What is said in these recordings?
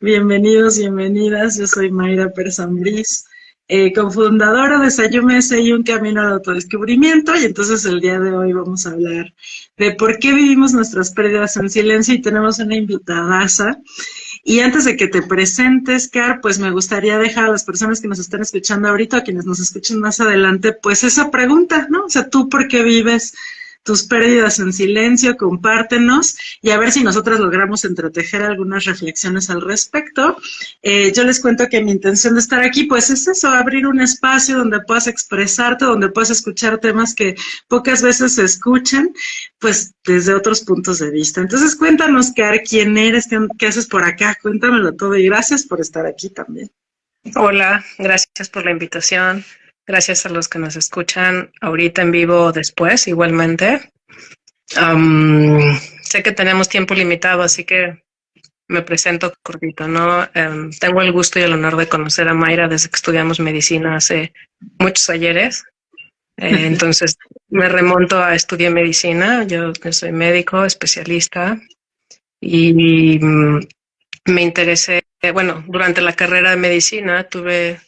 Bienvenidos, bienvenidas. Yo soy Mayra Persambriz, cofundadora de Sayumese y un camino al autodescubrimiento. Y entonces el día de hoy vamos a hablar de por qué vivimos nuestras pérdidas en silencio y tenemos una invitadaza. Y antes de que te presentes, Car, pues me gustaría dejar a las personas que nos están escuchando ahorita, a quienes nos escuchen más adelante, pues esa pregunta, ¿no? O sea, ¿tú por qué vives tus pérdidas en silencio? Compártenos y a ver si nosotras logramos entretejer algunas reflexiones al respecto. Yo les cuento que mi intención de estar aquí, pues es eso, abrir un espacio donde puedas expresarte, donde puedas escuchar temas que pocas veces se escuchan, pues desde otros puntos de vista. Entonces cuéntanos, Car, quién eres, qué haces por acá, cuéntamelo todo y gracias por estar aquí también. Hola, gracias por la invitación. Gracias a los que nos escuchan ahorita en vivo o después, igualmente. Sé que tenemos tiempo limitado, así que me presento cortito, ¿no? Tengo el gusto y el honor de conocer a Mayra desde que estudiamos medicina hace muchos ayeres. Entonces me remonto a estudiar medicina. Yo soy médico, especialista y me interesé, bueno, durante la carrera de medicina tuve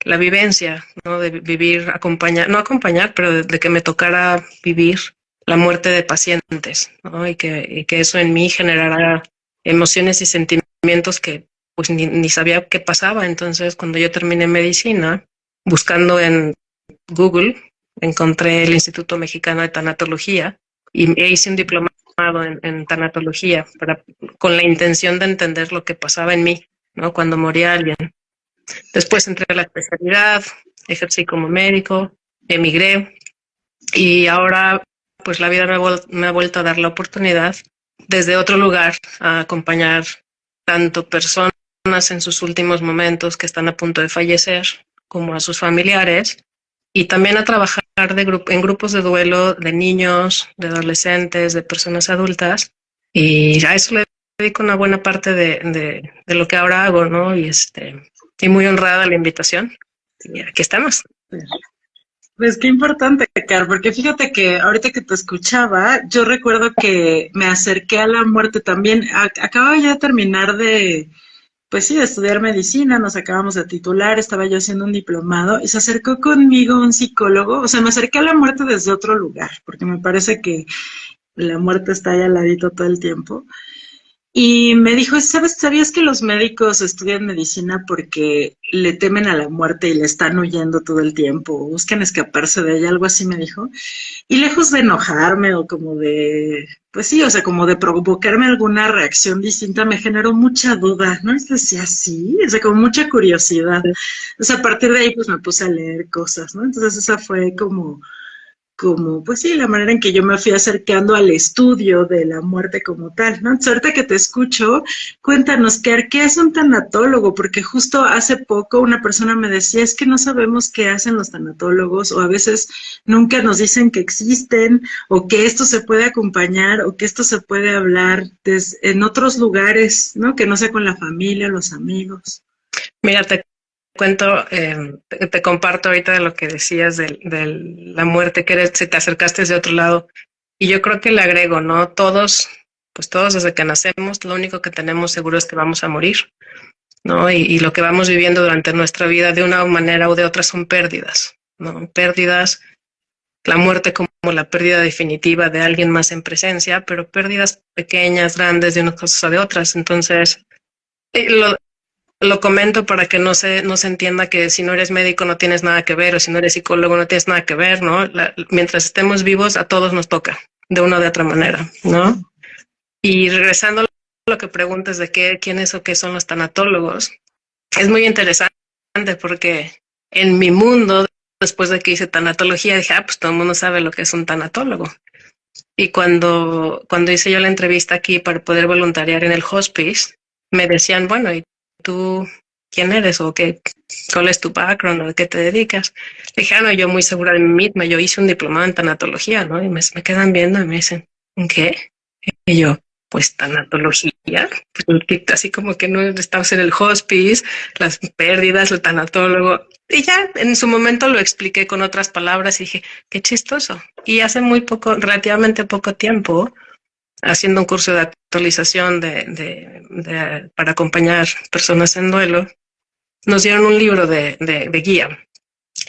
la vivencia, ¿no? De vivir, acompañar, no acompañar, pero de que me tocara vivir la muerte de pacientes, ¿no? Y que eso en mí generara emociones y sentimientos que pues ni sabía qué pasaba. Entonces, cuando yo terminé medicina, buscando en Google, encontré el Instituto Mexicano de Tanatología y hice un diplomado en tanatología con la intención de entender lo que pasaba en mí, ¿no? Cuando moría alguien. Después entré a la especialidad, ejercí como médico, emigré y ahora pues la vida me ha vuelto a dar la oportunidad desde otro lugar a acompañar tanto personas en sus últimos momentos que están a punto de fallecer como a sus familiares y también a trabajar en grupos de duelo de niños, de adolescentes, de personas adultas y a eso le dedico una buena parte de lo que ahora hago, ¿no? Y muy honrada la invitación. Y aquí estamos. Pues qué importante, Car, porque fíjate que ahorita que te escuchaba, yo recuerdo que me acerqué a la muerte también. Acababa ya de terminar de, pues sí, de estudiar medicina, nos acabamos de titular, estaba yo haciendo un diplomado y se acercó conmigo un psicólogo, o sea, me acerqué a la muerte desde otro lugar, porque me parece que la muerte está ahí al ladito todo el tiempo. Y me dijo, ¿sabías que los médicos estudian medicina porque le temen a la muerte y le están huyendo todo el tiempo, buscan escaparse de ella? Algo así me dijo. Y lejos de enojarme o como de, pues sí, o sea, como de provocarme alguna reacción distinta, me generó mucha duda, ¿no? Y decía, sí, o sea, como mucha curiosidad. O sea, a partir de ahí, pues me puse a leer cosas, ¿no? Entonces esa fue como, pues sí, la manera en que yo me fui acercando al estudio de la muerte como tal, ¿no? Entonces, ahorita que te escucho, cuéntanos, ¿qué es un tanatólogo? Porque justo hace poco una persona me decía, es que no sabemos qué hacen los tanatólogos, o a veces nunca nos dicen que existen, o que esto se puede acompañar, o que esto se puede hablar en otros lugares, ¿no? Que no sea con la familia, los amigos. Mira, te cuento, te comparto ahorita de lo que decías de la muerte, que eres, si te acercaste desde otro lado. Y yo creo que le agrego, ¿no? Pues todos desde que nacemos, lo único que tenemos seguro es que vamos a morir, ¿no? Y lo que vamos viviendo durante nuestra vida de una manera o de otra son pérdidas, ¿no? Pérdidas, la muerte como la pérdida definitiva de alguien más en presencia, pero pérdidas pequeñas, grandes, de unas cosas a de otras. Entonces, lo, lo comento para que no se entienda que si no eres médico no tienes nada que ver o si no eres psicólogo no tienes nada que ver, ¿no? Mientras estemos vivos a todos nos toca de una o de otra manera, ¿no? Y regresando a lo que preguntas de quiénes o qué son los tanatólogos, es muy interesante porque en mi mundo, después de que hice tanatología, dije, pues todo el mundo sabe lo que es un tanatólogo. Y cuando hice yo la entrevista aquí para poder voluntariar en el hospice, me decían, bueno, ¿y tú quién eres o cuál es tu background o a qué te dedicas? Le dije, no, yo muy segura de mí misma, yo hice un diplomado en tanatología, ¿no? Y me quedan viendo y me dicen, ¿en qué? Y yo, pues tanatología, pues, así como que no estamos en el hospice, las pérdidas, el tanatólogo. Y ya en su momento lo expliqué con otras palabras y dije, qué chistoso. Y hace muy poco, relativamente poco tiempo, haciendo un curso de actualización para acompañar personas en duelo, nos dieron un libro de guía.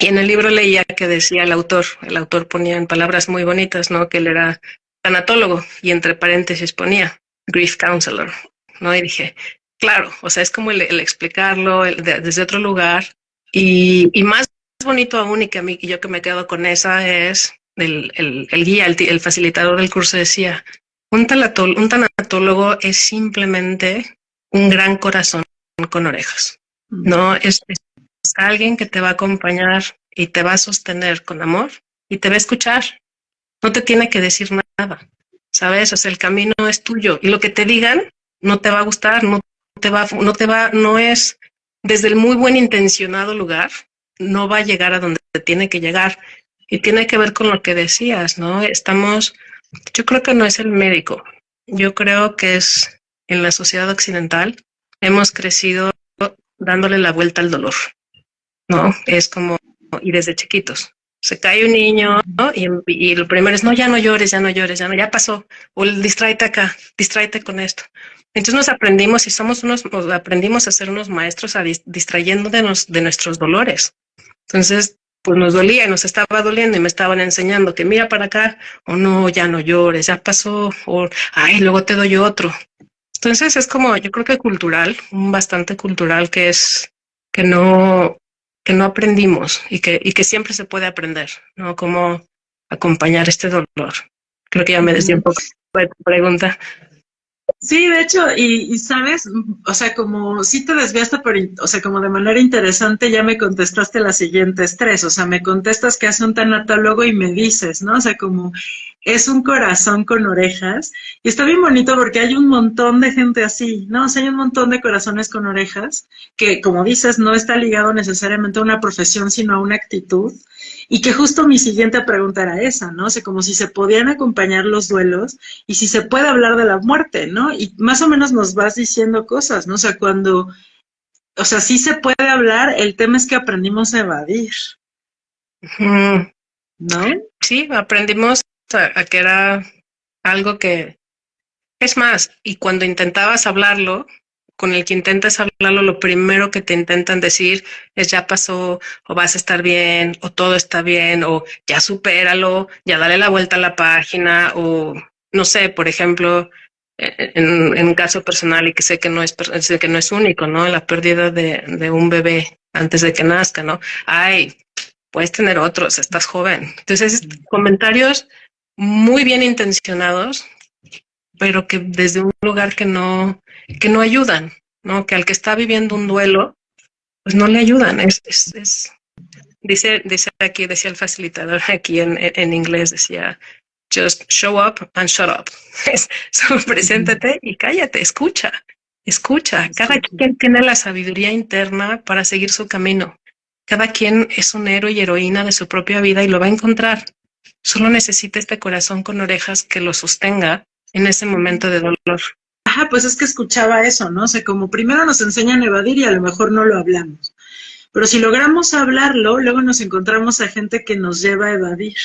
Y en el libro leía que decía el autor ponía en palabras muy bonitas, ¿no? Que él era tanatólogo y entre paréntesis ponía grief counselor, ¿no? Y dije, claro, o sea, es como el explicarlo desde otro lugar y más bonito aún y que a mí, yo que me quedo con esa es el guía, el facilitador del curso decía, un tanatólogo es simplemente un gran corazón con orejas, ¿no? Es alguien que te va a acompañar y te va a sostener con amor y te va a escuchar. No te tiene que decir nada, ¿sabes? O sea, el camino es tuyo y lo que te digan no te va a gustar, no es desde el muy buen intencionado lugar, no va a llegar a donde te tiene que llegar. Y tiene que ver con lo que decías, ¿no? Yo creo que no es el médico, yo creo que es en la sociedad occidental, hemos crecido dándole la vuelta al dolor, ¿no? Es como, y desde chiquitos, se cae un niño, ¿no? Y lo primero es, no, ya no llores, ya pasó, o distráete acá, distráete con esto. Entonces nos aprendimos y aprendimos a ser unos maestros distrayéndonos de nuestros dolores. Entonces, pues nos dolía y nos estaba doliendo y me estaban enseñando que mira para acá, o no, ya no llores, ya pasó, o ay, luego te doy otro. Entonces es como, yo creo que cultural, bastante cultural que no, que no aprendimos y que siempre se puede aprender, ¿no? Cómo acompañar este dolor. Creo que ya me desvié un poco de tu pregunta. Sí, de hecho, y sabes, o sea, como sí te desviaste, o sea, como de manera interesante ya me contestaste las siguientes tres, o sea, me contestas que hace un tanatólogo y me dices, ¿no? O sea, como es un corazón con orejas, y está bien bonito porque hay un montón de gente así, ¿no? O sea, hay un montón de corazones con orejas, que como dices, no está ligado necesariamente a una profesión, sino a una actitud, y que justo mi siguiente pregunta era esa, ¿no? O sea, como si se podían acompañar los duelos y si se puede hablar de la muerte, ¿no? Y más o menos nos vas diciendo cosas, ¿no? O sea, o sea, sí se puede hablar, el tema es que aprendimos a evadir, ¿no? Sí, aprendimos a que era algo que, es más, y cuando intentabas hablarlo, con el que intentas hablarlo, lo primero que te intentan decir es ya pasó, o vas a estar bien, o todo está bien, o ya supéralo, ya dale la vuelta a la página, o no sé, por ejemplo, en un caso personal y que sé que no es único, ¿no? La pérdida de un bebé antes de que nazca, ¿no? Ay, puedes tener otros, estás joven. Entonces, comentarios muy bien intencionados, pero que desde un lugar que no ayudan, ¿no? Que al que está viviendo un duelo, pues no le ayudan. Dice aquí, decía el facilitador aquí en inglés, decía, just show up and shut up. Solo preséntate y cállate, escucha. Cada quien tiene la sabiduría interna para seguir su camino. Cada quien es un héroe y heroína de su propia vida y lo va a encontrar. Solo necesita este corazón con orejas que lo sostenga en ese momento de dolor. Ajá, pues es que escuchaba eso, ¿no? O sea, como primero nos enseñan a evadir y a lo mejor no lo hablamos. Pero si logramos hablarlo, luego nos encontramos a gente que nos lleva a evadir,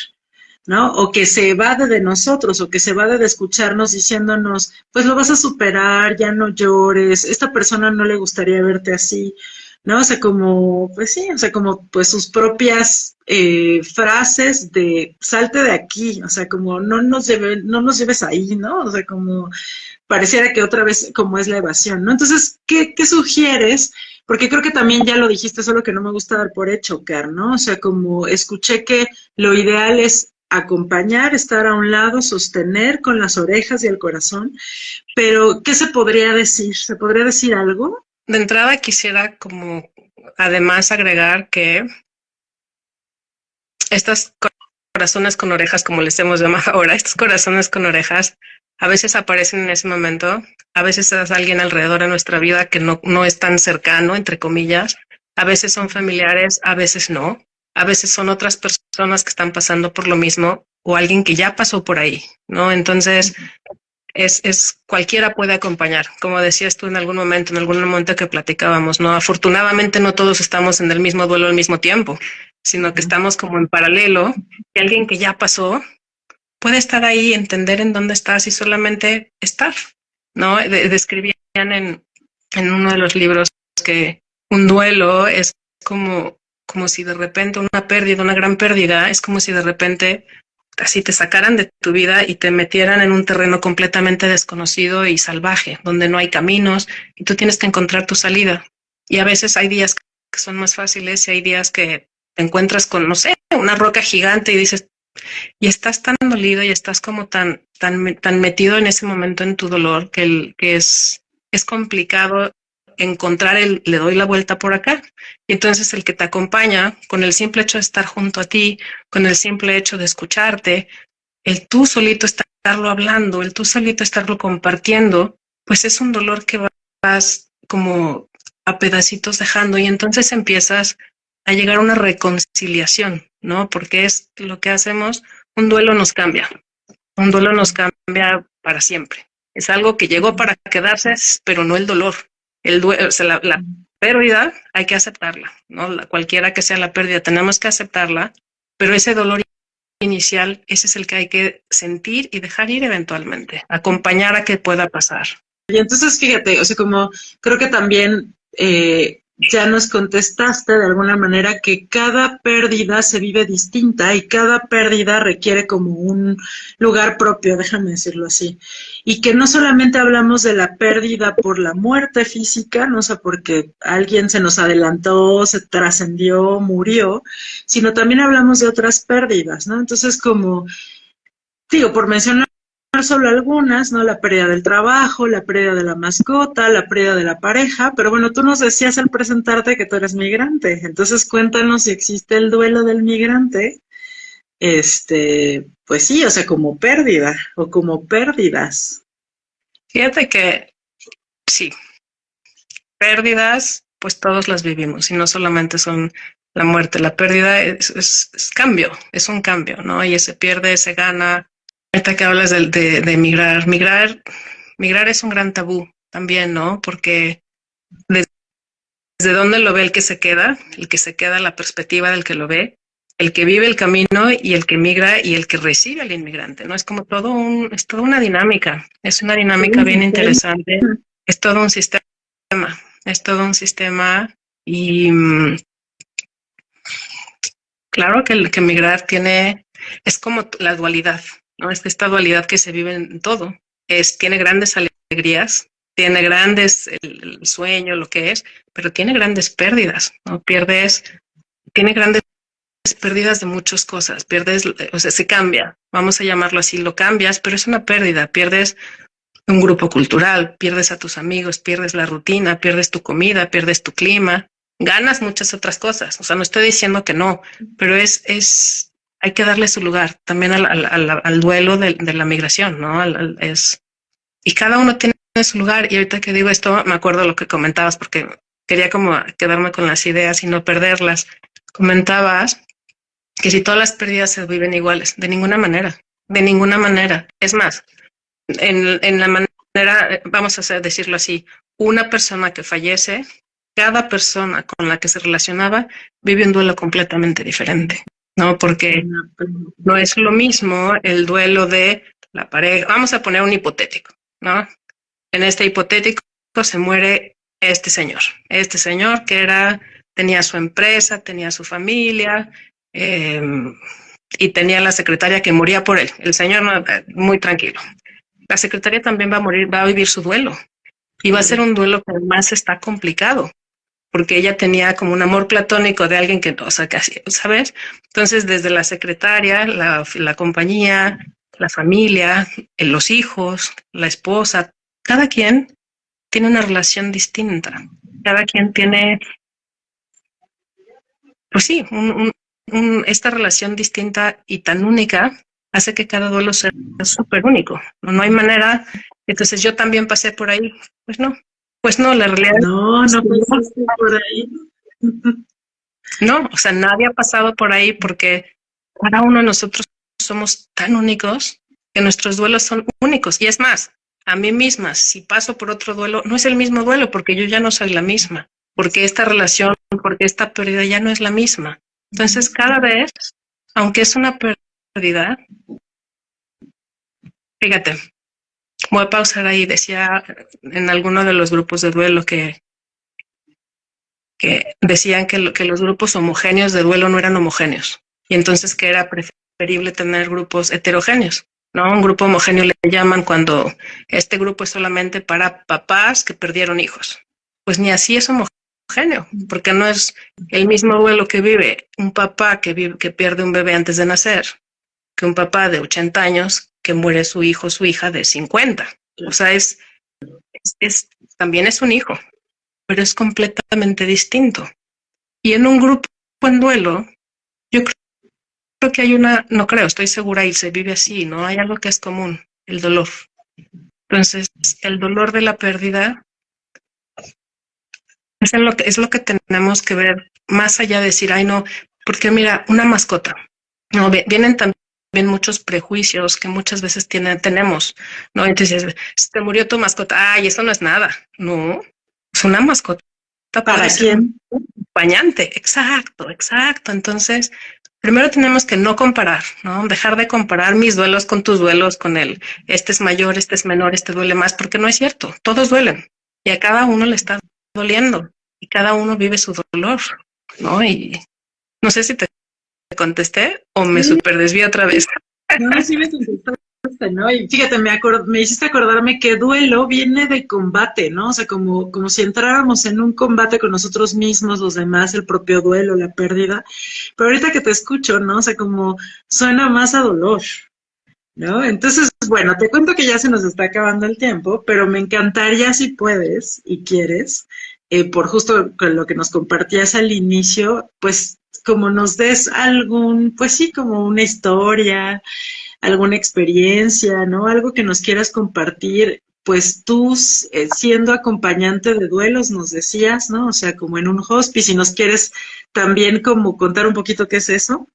¿no? O que se evade de nosotros, o que se evade de escucharnos diciéndonos, pues lo vas a superar, ya no llores, esta persona no le gustaría verte así, ¿no? O sea, como, pues sí, o sea, como pues sus propias frases de salte de aquí, o sea, como no nos lleves ahí, ¿no? O sea, como pareciera que otra vez como es la evasión, ¿no? Entonces, ¿qué sugieres? Porque creo que también ya lo dijiste, solo que no me gusta dar por hecho, Car, ¿no? O sea, como escuché que lo ideal es acompañar, estar a un lado, sostener con las orejas y el corazón, pero ¿qué se podría decir? ¿Se podría decir algo? De entrada quisiera como además agregar que estas corazones con orejas, como les hemos llamado ahora, estos corazones con orejas, a veces aparecen en ese momento, a veces es alguien alrededor de nuestra vida que no es tan cercano, entre comillas, a veces son familiares, a veces no, a veces son otras personas que están pasando por lo mismo o alguien que ya pasó por ahí, ¿no? Entonces, cualquiera puede acompañar, como decías tú en algún momento que platicábamos, ¿no? Afortunadamente no todos estamos en el mismo duelo al mismo tiempo, sino que estamos como en paralelo, y alguien que ya pasó puede estar ahí, entender en dónde estás y solamente estar, ¿no? Describían en uno de los libros que un duelo es como si de repente una pérdida, una gran pérdida, es como si de repente así te sacaran de tu vida y te metieran en un terreno completamente desconocido y salvaje, donde no hay caminos y tú tienes que encontrar tu salida. Y a veces hay días que son más fáciles y hay días que te encuentras con, no sé, una roca gigante y dices, y estás tan dolido y estás como tan metido en ese momento en tu dolor que es complicado encontrar le doy la vuelta por acá. Y entonces el que te acompaña, con el simple hecho de estar junto a ti, con el simple hecho de escucharte, el tú solito estarlo hablando, el tú solito estarlo compartiendo, pues es un dolor que vas como a pedacitos dejando y entonces empiezas a llegar a una reconciliación, ¿no? Porque es lo que hacemos, un duelo nos cambia para siempre. Es algo que llegó para quedarse, pero no el dolor. El duelo, o sea, la pérdida hay que aceptarla, ¿no? Cualquiera que sea la pérdida, tenemos que aceptarla, pero ese dolor inicial, ese es el que hay que sentir y dejar ir eventualmente, acompañar a que pueda pasar. Y entonces, fíjate, o sea, como creo que también ya nos contestaste de alguna manera que cada pérdida se vive distinta y cada pérdida requiere como un lugar propio, déjame decirlo así. Y que no solamente hablamos de la pérdida por la muerte física, no sé, porque alguien se nos adelantó, se trascendió, murió, sino también hablamos de otras pérdidas, ¿no? Entonces, como digo, por mencionar solo algunas, ¿no? La pérdida del trabajo, la pérdida de la mascota, la pérdida de la pareja, pero bueno, tú nos decías al presentarte que tú eres migrante, entonces cuéntanos si existe el duelo del migrante, pues sí, o sea, como pérdida o como pérdidas. Fíjate que sí, pérdidas, pues todos las vivimos y no solamente son la muerte, la pérdida es cambio, es un cambio, ¿no? Y se pierde, se gana. Ahorita que hablas de migrar es un gran tabú también, ¿no? Porque desde dónde lo ve el que se queda, la perspectiva del que lo ve, el que vive el camino y el que migra y el que recibe al inmigrante, ¿no? Es como es toda una dinámica, es una dinámica bien interesante, es todo un sistema y claro que el que migrar es como la dualidad, ¿no? Es esta dualidad que se vive en todo, tiene grandes alegrías, tiene grandes el sueño, lo que es, pero tiene grandes pérdidas, ¿no? Tiene grandes pérdidas de muchas cosas, o sea, se cambia, vamos a llamarlo así, lo cambias, pero es una pérdida, pierdes un grupo cultural, pierdes a tus amigos, pierdes la rutina, pierdes tu comida, pierdes tu clima, ganas muchas otras cosas, o sea, no estoy diciendo que no, pero hay que darle su lugar también al duelo de la migración, ¿no? Y cada uno tiene su lugar. Y ahorita que digo esto, me acuerdo lo que comentabas porque quería como quedarme con las ideas y no perderlas. Comentabas que si todas las pérdidas se viven iguales, de ninguna manera, de ninguna manera. Es más, en la manera, vamos a decirlo así, una persona que fallece, cada persona con la que se relacionaba vive un duelo completamente diferente, ¿no? Porque no es lo mismo el duelo de la pareja. Vamos a poner un hipotético, ¿no? En este hipotético se muere este señor que tenía su empresa, tenía su familia y tenía la secretaria que moría por él. El señor muy tranquilo. La secretaria también va a morir, va a vivir su duelo y va a ser un duelo que además está complicado porque ella tenía como un amor platónico de alguien que, o sea, casi, ¿sabes? Entonces, desde la secretaria, la compañía, la familia, los hijos, la esposa, cada quien tiene una relación distinta. Cada quien tiene, pues sí, esta relación distinta y tan única hace que cada duelo sea súper único. No hay manera. Entonces yo también pasé por ahí. Pues no, la realidad no pasaste por ahí. No, o sea, nadie ha pasado por ahí porque cada uno de nosotros somos tan únicos que nuestros duelos son únicos. Y es más, a mí misma, si paso por otro duelo, no es el mismo duelo porque yo ya no soy la misma, porque esta relación, porque esta pérdida ya no es la misma. Entonces, cada vez, aunque es una pérdida, Fíjate, voy a pausar ahí. Decía en alguno de los grupos de duelo que decían que los grupos homogéneos de duelo no eran homogéneos y entonces que era preferible tener grupos heterogéneos, ¿no? Un grupo homogéneo le llaman cuando este grupo es solamente para papás que perdieron hijos. Pues ni así es homogéneo, porque no es el mismo duelo que vive un papá que pierde un bebé antes de nacer que un papá de 80 años que muere su hijo o su hija de 50. O sea, también es un hijo, pero es completamente distinto. Y en un grupo en duelo, yo creo que hay no creo, estoy segura y se vive así, ¿no? Hay algo que es común, el dolor. Entonces, el dolor de la pérdida es lo que tenemos que ver más allá de decir, ay, no, porque mira, una mascota, no, vienen también muchos prejuicios que muchas veces tenemos, ¿no? Entonces, se te murió tu mascota, ay, eso no es nada, no, es una mascota. ¿Para quién? Acompañante, exacto, exacto. Entonces, primero tenemos que no comparar, ¿no? Dejar de comparar mis duelos con tus duelos, con este es mayor, este es menor, este duele más, porque no es cierto, todos duelen y a cada uno le está doliendo y cada uno vive su dolor, ¿no? Y no sé si te contesté o me super desvío otra vez. No, sí me contestaste, ¿no? Y fíjate, me hiciste acordarme que duelo viene de combate, ¿no? O sea, como si entráramos en un combate con nosotros mismos, los demás, el propio duelo, la pérdida. Pero ahorita que te escucho, ¿no? O sea, como suena más a dolor, ¿no? Entonces, bueno, te cuento que ya se nos está acabando el tiempo, pero me encantaría si puedes y quieres, por justo con lo que nos compartías al inicio, pues como nos des pues sí, como una historia, alguna experiencia, ¿no? Algo que nos quieras compartir, pues tú siendo acompañante de duelos, nos decías, ¿no? O sea, como en un hospice, si nos quieres también como contar un poquito qué es eso,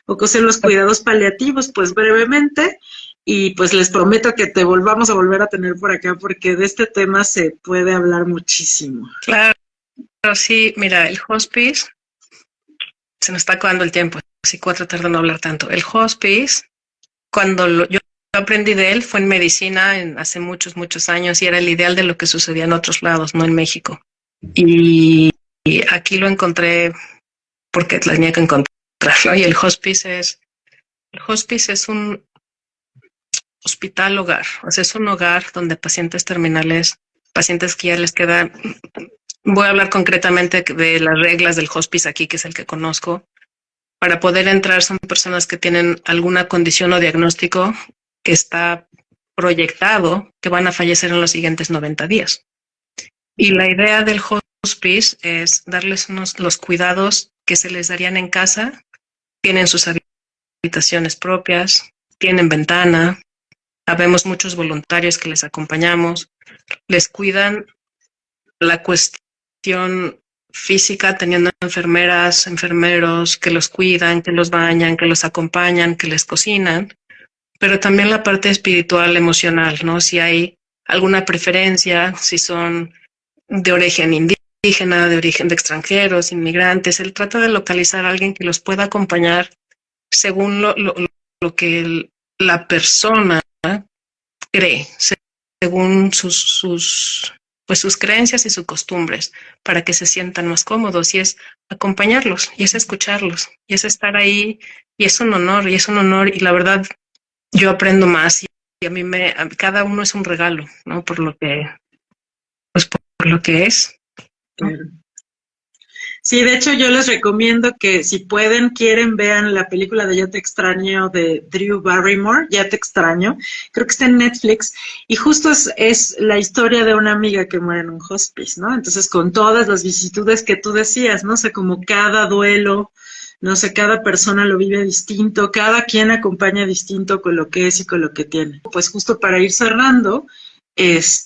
o qué son los cuidados paliativos, pues brevemente, y pues les prometo que te volvamos a volver a tener por acá, porque de este tema se puede hablar muchísimo. Claro, sí, mira, el hospice, se nos está acabando el tiempo, así que voy a tratar de no hablar tanto. El hospice, yo aprendí de él, fue en medicina hace muchos, muchos años y era el ideal de lo que sucedía en otros lados, no en México. Y aquí lo encontré porque tenía que encontrarlo. Y el hospice es un hospital hogar, o sea, es un hogar donde pacientes terminales, pacientes que ya les queda, voy a hablar concretamente de las reglas del hospice aquí, que es el que conozco. Para poder entrar son personas que tienen alguna condición o diagnóstico que está proyectado que van a fallecer en los siguientes 90 días. Y la idea del hospice es darles los cuidados que se les darían en casa. Tienen sus habitaciones propias, tienen ventana, habemos muchos voluntarios que les acompañamos, les cuidan la cuestión física teniendo enfermeras, enfermeros que los cuidan, que los bañan, que los acompañan, que les cocinan, pero también la parte espiritual, emocional, ¿no? Si hay alguna preferencia, si son de origen indígena, de origen de extranjeros, inmigrantes, él trata de localizar a alguien que los pueda acompañar según lo que la persona cree, según sus creencias y sus costumbres, para que se sientan más cómodos, y es acompañarlos, y es escucharlos, y es estar ahí, y es un honor, y la verdad, yo aprendo más, y cada uno es un regalo, ¿no? Por lo que es. Claro. Sí, de hecho yo les recomiendo que si pueden, quieren, vean la película de Ya te extraño de Drew Barrymore, Ya te extraño, creo que está en Netflix, y justo es la historia de una amiga que muere en un hospice, ¿no? Entonces con todas las vicisitudes que tú decías, ¿no? O sea, como cada duelo, no sé, cada persona lo vive distinto, cada quien acompaña distinto con lo que es y con lo que tiene. Pues justo para ir cerrando, pues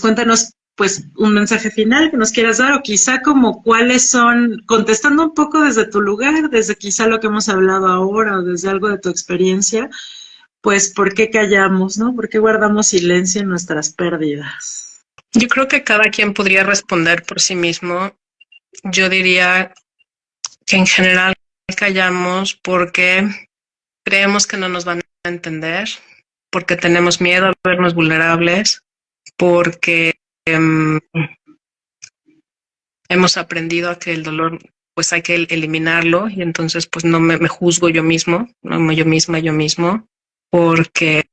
cuéntanos pues un mensaje final que nos quieras dar o quizá como cuáles son, contestando un poco desde tu lugar, desde quizá lo que hemos hablado ahora o desde algo de tu experiencia, pues ¿por qué callamos, no? ¿Por qué guardamos silencio en nuestras pérdidas? Yo creo que cada quien podría responder por sí mismo. Yo diría que en general callamos porque creemos que no nos van a entender, porque tenemos miedo a vernos vulnerables, porque hemos aprendido a que el dolor pues hay que eliminarlo y entonces pues no me juzgo yo mismo, no yo misma, yo mismo, porque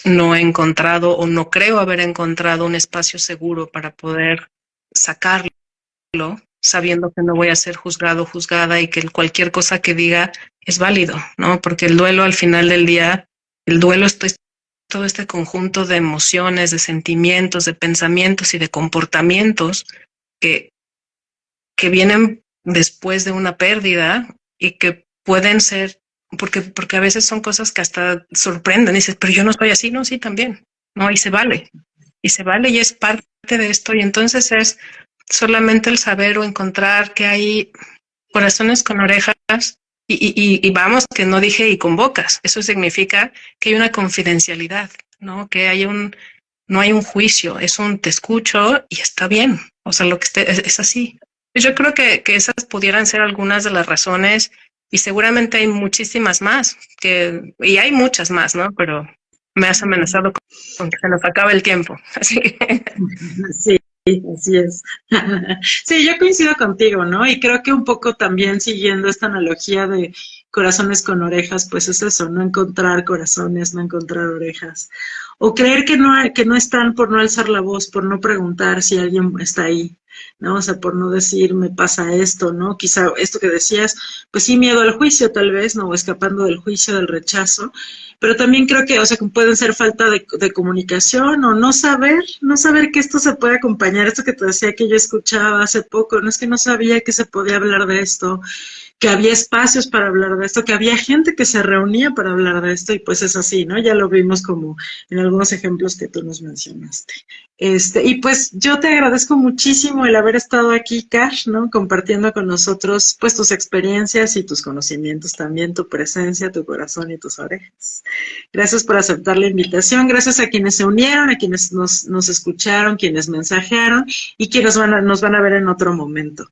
no he encontrado o no creo haber encontrado un espacio seguro para poder sacarlo, sabiendo que no voy a ser juzgado, juzgada y que cualquier cosa que diga es válido, ¿no? Porque el duelo al final del día, el duelo es todo este conjunto de emociones, de sentimientos, de pensamientos y de comportamientos que vienen después de una pérdida y que pueden ser, porque a veces son cosas que hasta sorprenden, y dices, pero yo no estoy así, no, sí, también, no, y se vale y es parte de esto, y entonces es solamente el saber o encontrar que hay corazones con orejas y vamos, que no dije y con bocas, eso significa que hay una confidencialidad, ¿no? Que hay no hay un juicio, es un te escucho y está bien, o sea, lo que esté, es así. Yo creo que esas pudieran ser algunas de las razones y seguramente hay muchísimas más, y hay muchas más, ¿no? Pero me has amenazado con que se nos acabe el tiempo, así que... Sí, así es. Sí, yo coincido contigo, ¿no? Y creo que un poco también siguiendo esta analogía de corazones con orejas, pues es eso, no encontrar corazones, no encontrar orejas. O creer que no están por no alzar la voz, por no preguntar si alguien está ahí, ¿no? O sea, por no decir, me pasa esto, ¿no? Quizá esto que decías, pues sí, miedo al juicio tal vez, ¿no? O escapando del juicio, del rechazo. Pero también creo que, o sea, que pueden ser falta de comunicación o no saber que esto se puede acompañar. Esto que te decía que yo escuchaba hace poco, no es que no sabía que se podía hablar de esto, que había espacios para hablar de esto, que había gente que se reunía para hablar de esto y pues es así, ¿no? Ya lo vimos como en algunos ejemplos que tú nos mencionaste. Y pues yo te agradezco muchísimo el haber estado aquí, Cash, ¿no? Compartiendo con nosotros pues tus experiencias y tus conocimientos también, tu presencia, tu corazón y tus orejas. Gracias por aceptar la invitación, gracias a quienes se unieron, a quienes nos escucharon, quienes mensajearon y quienes nos van a ver en otro momento.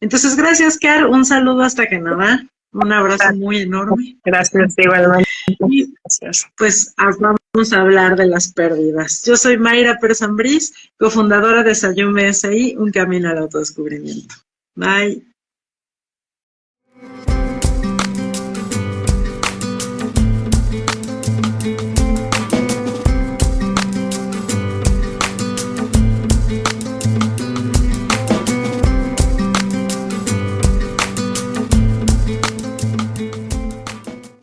Entonces, gracias, Car, un saludo hasta Canadá, un abrazo muy enorme. Gracias, igualmente. Y Gracias. pues vamos a hablar de las pérdidas. Yo soy Mayra Pérez Ambrís, cofundadora de Sayume SI, un camino al autodescubrimiento. Bye.